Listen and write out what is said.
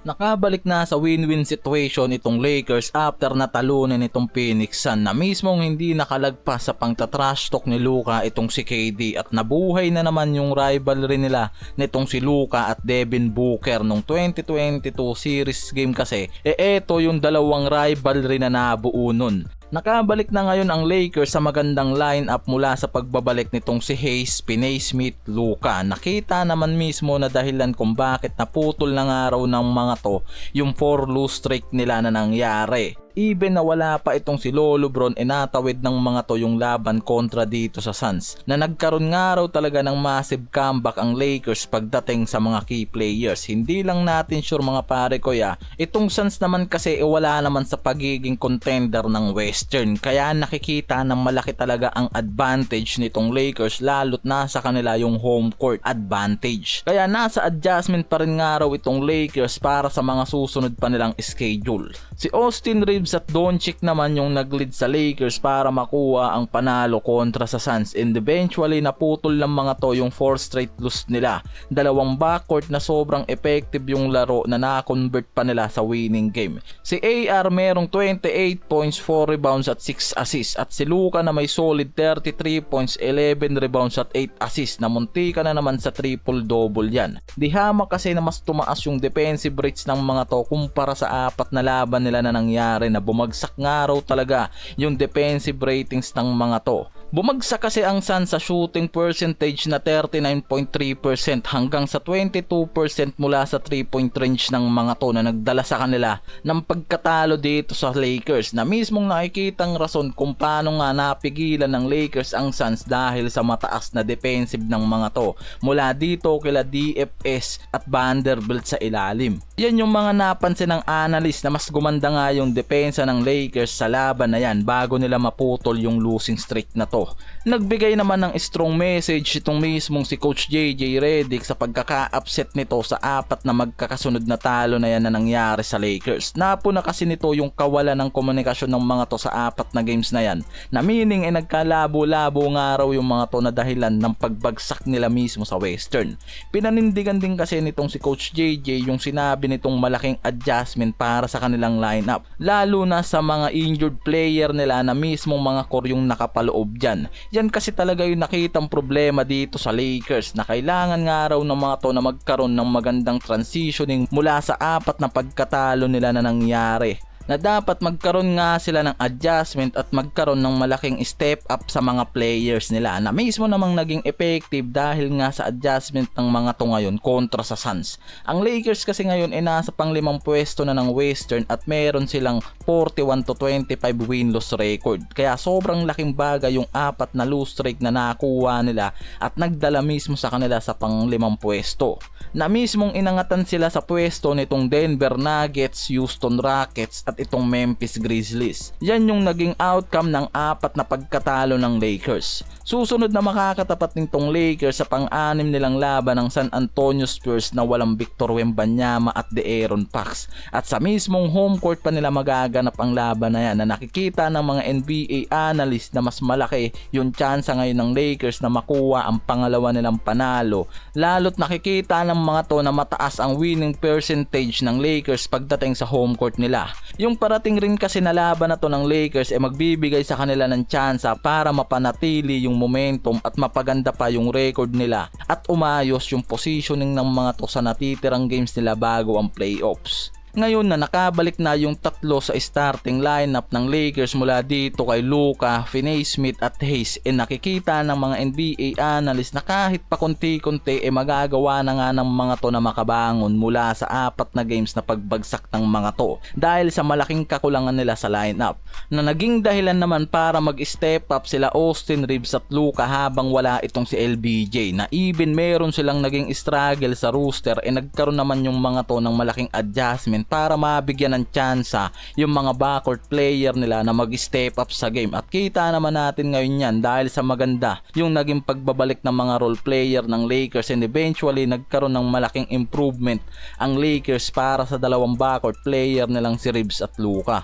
Nakabalik na sa win-win situation itong Lakers after natalunin itong Phoenix Sun na mismong hindi nakalagpas sa pangtatrash talk ni Luka itong si KD at nabuhay na naman yung rivalry nila nitong si Luka at Devin Booker nung 2022 series game kasi eto yung dalawang rivalry na nabuo nun. Nakabalik na ngayon ang Lakers sa magandang lineup mula sa pagbabalik nitong si Hayes, Finney-Smith, Luka. Nakita naman mismo na dahilan kung bakit naputol na nga raw ng mga to yung 4 lose streak nila na nangyari. Even na wala pa itong si Lolo Bron, natawid ng mga to yung laban kontra dito sa Suns na nagkaroon nga raw talaga ng massive comeback ang Lakers pagdating sa mga key players. Hindi lang natin sure mga pare ko itong Suns naman kasi wala naman sa pagiging contender ng Western, kaya nakikita ng malaki talaga ang advantage nitong Lakers lalo't nasa kanila yung home court advantage. Kaya nasa adjustment pa rin nga raw itong Lakers para sa mga susunod pa nilang schedule. Si Austin Reeves at Doncic naman yung nag-lead sa Lakers para makuha ang panalo kontra sa Suns, and eventually naputol ng mga to yung 4 straight lose nila. Dalawang backcourt na sobrang effective yung laro na na-convert pa nila sa winning game. Si AR merong 28 points, 4 rebounds at 6 assists, at si Luka na may solid 33 points, 11 rebounds at 8 assists na muntika na naman sa triple-double yan. Di hamak kasi na mas tumaas yung defensive rates ng mga to kumpara sa apat na laban nila na nangyari na bumagsak nga raw talaga yung defensive ratings ng mga to. Bumagsak kasi ang Suns sa shooting percentage na 39.3% hanggang sa 22% mula sa 3-point range ng mga to na nagdala sa kanila ng pagkatalo dito sa Lakers, na mismong nakikitang rason kung paano nga napigilan ng Lakers ang Suns dahil sa mataas na defensive ng mga to mula dito kila DFS at Vanderbilt sa ilalim. Yan yung mga napansin ng analyst na mas gumanda nga yung depensa ng Lakers sa laban na yan bago nila maputol yung losing streak na to. Nagbigay naman ng strong message itong mismong si Coach JJ Redick sa pagkaka-upset nito sa apat na magkakasunod na talo na yan na nangyari sa Lakers. Napuna kasi nito yung kawalan ng komunikasyon ng mga to sa apat na games na yan, na meaning nagkalabo-labo nga raw yung mga to na dahilan ng pagbagsak nila mismo sa Western. Pinanindigan din kasi nitong si Coach JJ yung sinabi nitong malaking adjustment para sa kanilang lineup, lalo na sa mga injured player nila na mismong mga core yung nakapaloob dyan. Yan kasi talaga yung nakitang problema dito sa Lakers, na kailangan nga raw ng mga to na magkaroon ng magandang transitioning mula sa apat na pagkatalo nila na nangyari, na dapat magkaroon nga sila ng adjustment at magkaroon ng malaking step up sa mga players nila, na mismo namang naging effective dahil nga sa adjustment ng mga to ngayon kontra sa Suns. Ang Lakers kasi ngayon nasa pang-5 pwesto na ng Western at meron silang 41-25 win-loss record, kaya sobrang laking bagay yung apat na lose streak na nakuha nila at nagdala mismo sa kanila sa pang-5 pwesto, na mismong inangatan sila sa pwesto nitong Denver Nuggets, Houston Rockets at itong Memphis Grizzlies. Yan yung naging outcome ng apat na pagkatalo ng Lakers. Susunod na makakatapat nitong Lakers sa pang-anim nilang laban ng San Antonio Spurs na walang Victor Wembanyama at De'Aaron Fox, at sa mismong home court pa nila magaganap ang laban na yan, na nakikita ng mga NBA analyst na mas malaki yung tsansa ngayon ng Lakers na makuha ang pangalawa nilang panalo, lalo't nakikita ng mga to na mataas ang winning percentage ng Lakers pagdating sa home court nila. Yung parating rin kasi na laban na to ng Lakers magbibigay sa kanila ng tsansa para mapanatili yung momentum at mapaganda pa yung record nila at umayos yung positioning ng mga to sa natitirang games nila bago ang playoffs. Ngayon na nakabalik na yung tatlo sa starting lineup ng Lakers mula dito kay Luka, Finney-Smith at Hayes, nakikita ng mga NBA analyst na kahit pa konti-konti magagawa na nga ng mga to na makabangon mula sa apat na games na pagbagsak ng mga to dahil sa malaking kakulangan nila sa lineup, na naging dahilan naman para mag-step up sila Austin Reeves at Luka habang wala itong si LBJ, na even meron silang naging struggle sa roster nagkaroon naman yung mga to ng malaking adjustment para mabigyan ng tsansa yung mga backcourt player nila na mag-step up sa game. At kita naman natin ngayon yan dahil sa maganda yung naging pagbabalik ng mga role player ng Lakers, and eventually nagkaroon ng malaking improvement ang Lakers para sa dalawang backcourt player nilang si Reeves at Luka.